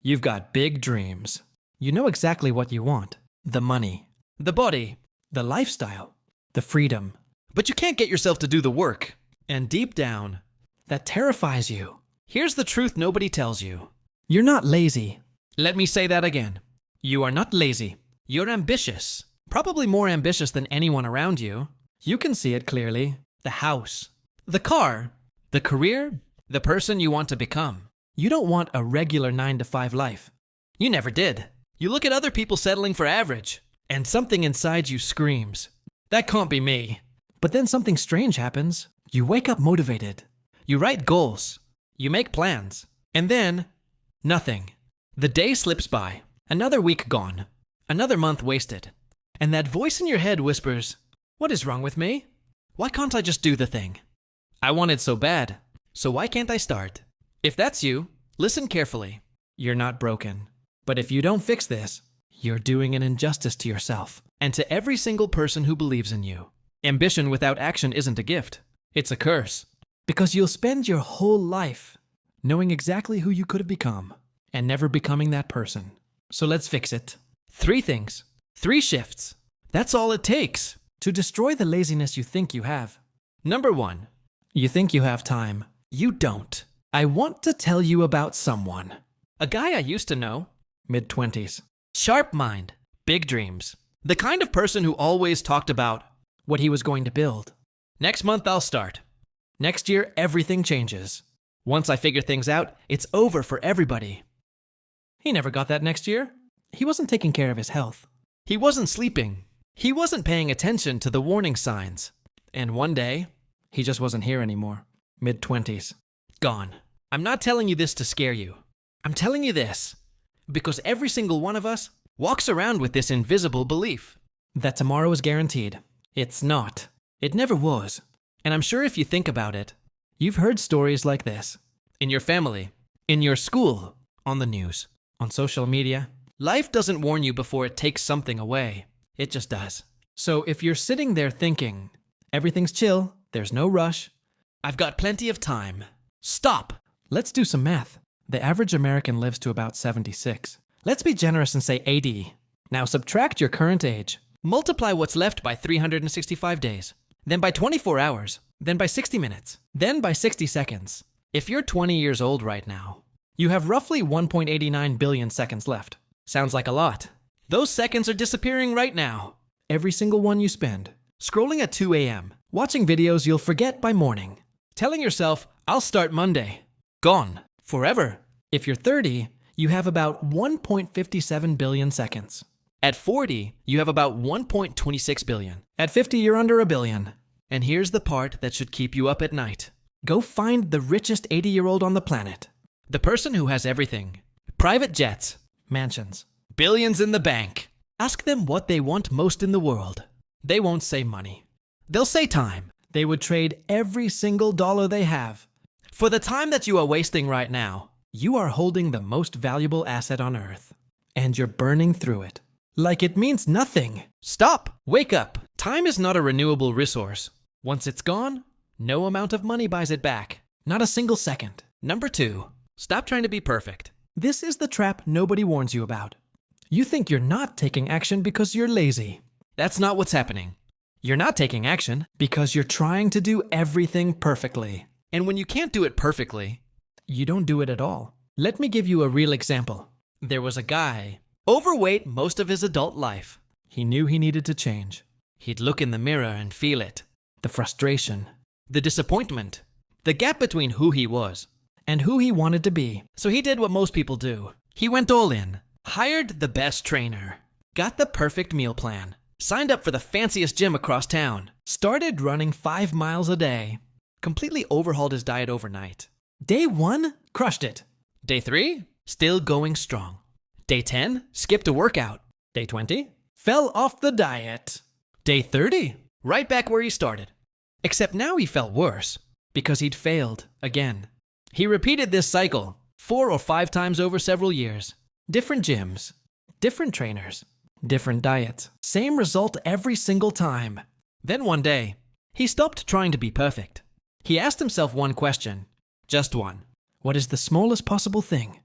You've got big dreams. You know exactly what you want. The money, the body, the lifestyle, the freedom. But you can't get yourself to do the work. And deep down, that terrifies you. Here's the truth nobody tells you. You're not lazy. Let me say that again. You are not lazy. You're ambitious. Probably more ambitious than anyone around you. You can see it clearly. The house, the car, the career, the person you want to become. You don't want a regular 9-to-5 life. You never did. You look at other people settling for average, and something inside you screams, that can't be me. But then something strange happens. You wake up motivated. You write goals. You make plans. And then, nothing. The day slips by. Another week gone. Another month wasted. And that voice in your head whispers, what is wrong with me? Why can't I just do the thing? I want it so bad. So why can't I start? If that's you, listen carefully. You're not broken. But if you don't fix this, you're doing an injustice to yourself and to every single person who believes in you. Ambition without action isn't a gift. It's a curse. Because you'll spend your whole life knowing exactly who you could have become and never becoming that person. So let's fix it. 3 things. 3 shifts. That's all it takes to destroy the laziness you think you have. Number 1. You think you have time. You don't. I want to tell you about someone. A guy I used to know, mid-20s. Sharp mind, big dreams. The kind of person who always talked about what he was going to build. Next month I'll start. Next year everything changes. Once I figure things out, it's over for everybody. He never got that next year. He wasn't taking care of his health. He wasn't sleeping. He wasn't paying attention to the warning signs. And one day, he just wasn't here anymore. Mid-20s. Gone. I'm not telling you this to scare you. I'm telling you this because every single one of us walks around with this invisible belief that tomorrow is guaranteed. It's not. It never was. And I'm sure if you think about it, you've heard stories like this. In your family, in your school, on the news, on social media. Life doesn't warn you before it takes something away. It just does. So if you're sitting there thinking, everything's chill, there's no rush, I've got plenty of time. Stop! Let's do some math. The average American lives to about 76. Let's be generous and say 80. Now subtract your current age. Multiply what's left by 365 days. Then by 24 hours. Then by 60 minutes. Then by 60 seconds. If you're 20 years old right now, you have roughly 1.89 billion seconds left. Sounds like a lot. Those seconds are disappearing right now. Every single one you spend. Scrolling at 2 a.m. Watching videos you'll forget by morning. Telling yourself, I'll start Monday. Gone. Forever. If you're 30, you have about 1.57 billion seconds. At 40, you have about 1.26 billion. At 50, you're under a billion. And here's the part that should keep you up at night. Go find the richest 80-year-old on the planet. The person who has everything. Private jets. Mansions. Billions in the bank. Ask them what they want most in the world. They won't say money. They'll say time. They would trade every single dollar they have. For the time that you are wasting right now, you are holding the most valuable asset on earth. And you're burning through it. Like it means nothing. Stop. Wake up. Time is not a renewable resource. Once it's gone, no amount of money buys it back. Not a single second. Number 2, stop trying to be perfect. This is the trap nobody warns you about. You think you're not taking action because you're lazy. That's not what's happening. You're not taking action because you're trying to do everything perfectly. And when you can't do it perfectly, you don't do it at all. Let me give you a real example. There was a guy, overweight most of his adult life. He knew he needed to change. He'd look in the mirror and feel it. The frustration, the disappointment, the gap between who he was and who he wanted to be. So he did what most people do. He went all in, hired the best trainer, got the perfect meal plan, signed up for the fanciest gym across town, started running 5 miles a day, completely overhauled his diet overnight. Day 1, crushed it. Day 3, still going strong. Day 10, skipped a workout. Day 20, fell off the diet. Day 30, right back where he started. Except now he felt worse because he'd failed again. He repeated this cycle 4 or 5 times over several years. Different gyms, different trainers, different diets. Same result every single time. Then one day, he stopped trying to be perfect. He asked himself one question, just one. What is the smallest possible thing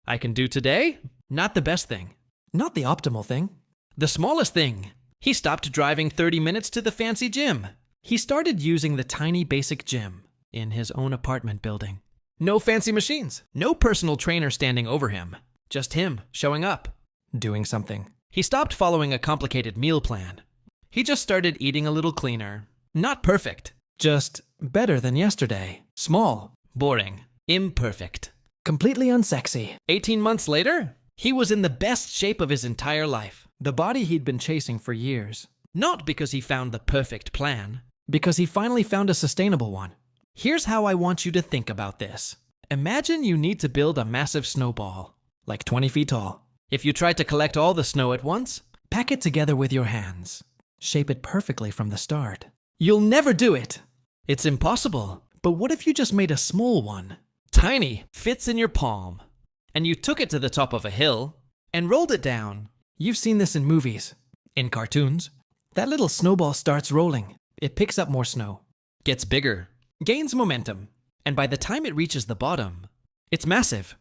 I can do today? Not the best thing. Not the optimal thing. The smallest thing. He stopped driving 30 minutes to the fancy gym. He started using the tiny basic gym in his own apartment building. No fancy machines. No personal trainer standing over him. Just him showing up. Doing something. He stopped following a complicated meal plan. He just started eating a little cleaner. Not perfect. Just better than yesterday. Small. Boring. Imperfect. Completely unsexy. 18 months later, he was in the best shape of his entire life. The body he'd been chasing for years. Not because he found the perfect plan. Because he finally found a sustainable one. Here's how I want you to think about this. Imagine you need to build a massive snowball, like 20 feet tall. If you try to collect all the snow at once, pack it together with your hands. Shape it perfectly from the start. You'll never do it. It's impossible. But what if you just made a small one? Tiny, fits in your palm. And you took it to the top of a hill and rolled it down. You've seen this in movies, in cartoons. That little snowball starts rolling. It picks up more snow, gets bigger, gains momentum, and by the time it reaches the bottom, it's massive.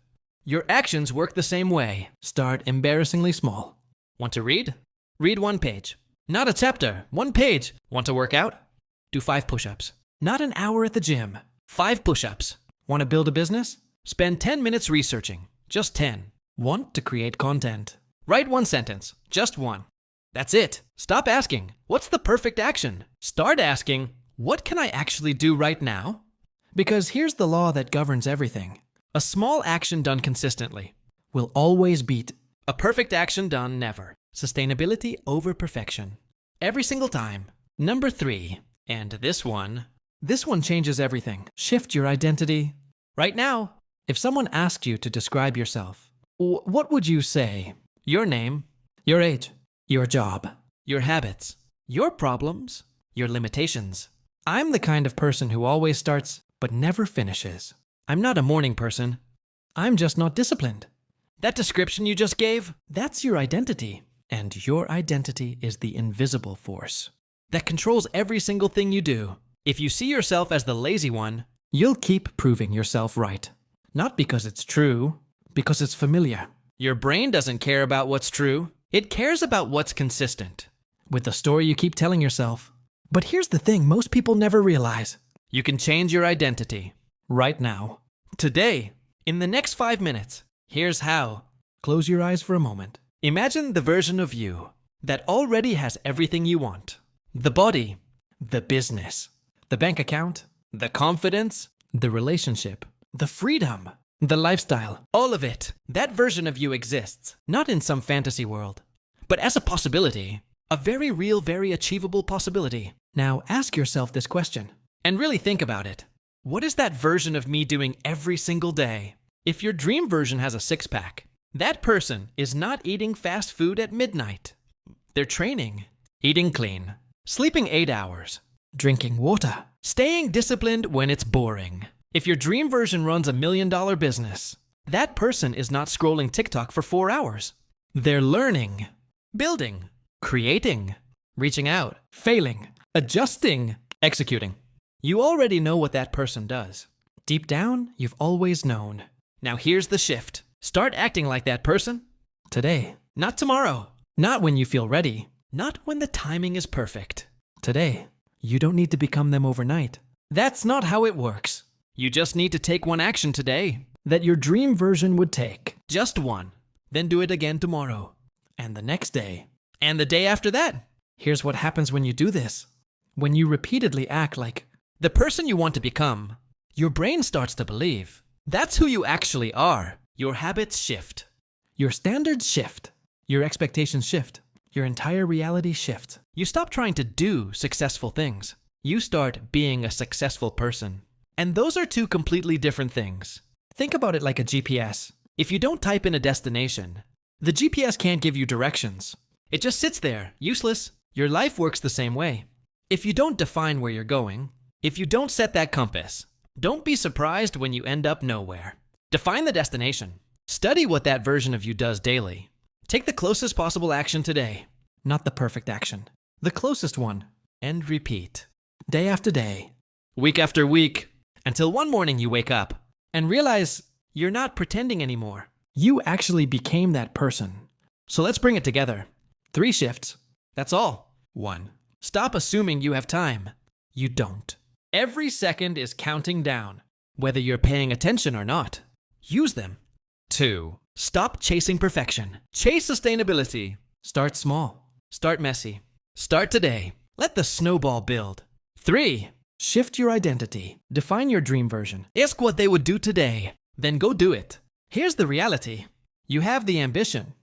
Your actions work the same way. Start embarrassingly small. Want to read? Read 1 page. Not a chapter, 1 page. Want to work out? Do 5 push-ups. Not an hour at the gym. 5 push-ups. Want to build a business? Spend 10 minutes researching. Just 10. Want to create content? Write 1 sentence. Just 1. That's it. Stop asking, what's the perfect action? Start asking, what can I actually do right now? Because here's the law that governs everything. A small action done consistently will always beat a perfect action done never. Sustainability over perfection. Every single time. Number 3, and this one changes everything. Shift your identity. Right now, if someone asked you to describe yourself, what would you say? Your name, your age, your job, your habits, your problems, your limitations. I'm the kind of person who always starts but never finishes. I'm not a morning person. I'm just not disciplined. That description you just gave, that's your identity. And your identity is the invisible force that controls every single thing you do. If you see yourself as the lazy one, you'll keep proving yourself right. Not because it's true, because it's familiar. Your brain doesn't care about what's true. It cares about what's consistent with the story you keep telling yourself. But here's the thing most people never realize. You can change your identity right now. Today, in the next 5 minutes. Here's how. Close your eyes for a moment. Imagine the version of you that already has everything you want. The body, the business, the bank account, the confidence, the relationship, the freedom, the lifestyle, all of it. That version of you exists, not in some fantasy world, but as a possibility, a very real, very achievable possibility. Now ask yourself this question and really think about it. What is that version of me doing every single day? If your dream version has a 6-pack, that person is not eating fast food at midnight. They're training, eating clean, sleeping 8 hours, drinking water, staying disciplined when it's boring. If your dream version runs $1 million business, that person is not scrolling TikTok for 4 hours. They're learning, building, creating, reaching out, failing, adjusting, executing. You already know what that person does. Deep down, you've always known. Now here's the shift. Start acting like that person today, not tomorrow, not when you feel ready, not when the timing is perfect. Today, you don't need to become them overnight. That's not how it works. You just need to take 1 action today that your dream version would take. Just 1. Then do it again tomorrow, and the next day, and the day after that. Here's what happens when you do this. When you repeatedly act like the person you want to become, your brain starts to believe that's who you actually are. Your habits shift. Your standards shift. Your expectations shift. Your entire reality shifts. You stop trying to do successful things. You start being a successful person. And those are 2 completely different things. Think about it like a GPS. If you don't type in a destination, the GPS can't give you directions. It just sits there, useless. Your life works the same way. If you don't define where you're going, if you don't set that compass, don't be surprised when you end up nowhere. Define the destination. Study what that version of you does daily. Take the closest possible action today. Not the perfect action. The closest one. And repeat. Day after day. Week after week. Until one morning you wake up and realize you're not pretending anymore. You actually became that person. So let's bring it together. 3 shifts. That's all. 1. Stop assuming you have time. You don't. Every second is counting down, whether you're paying attention or not. Use them. 2. Stop chasing perfection. Chase sustainability. Start small. Start messy. Start today. Let the snowball build. 3. Shift your identity. Define your dream version. Ask what they would do today. Then go do it. Here's the reality. You have the ambition.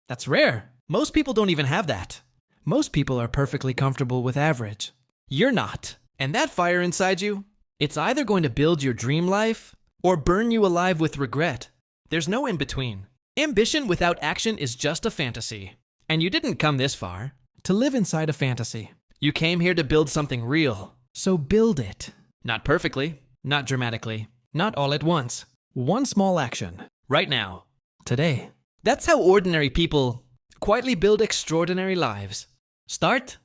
That's rare. Most people don't even have that. Most people are perfectly comfortable with average. You're not. And that fire inside you, it's either going to build your dream life or burn you alive with regret. There's no in between. Ambition without action is just a fantasy. And you didn't come this far to live inside a fantasy. You came here to build something real. So build it. Not perfectly, not dramatically, not all at once. One small action. Right now. Today. That's how ordinary people quietly build extraordinary lives. Start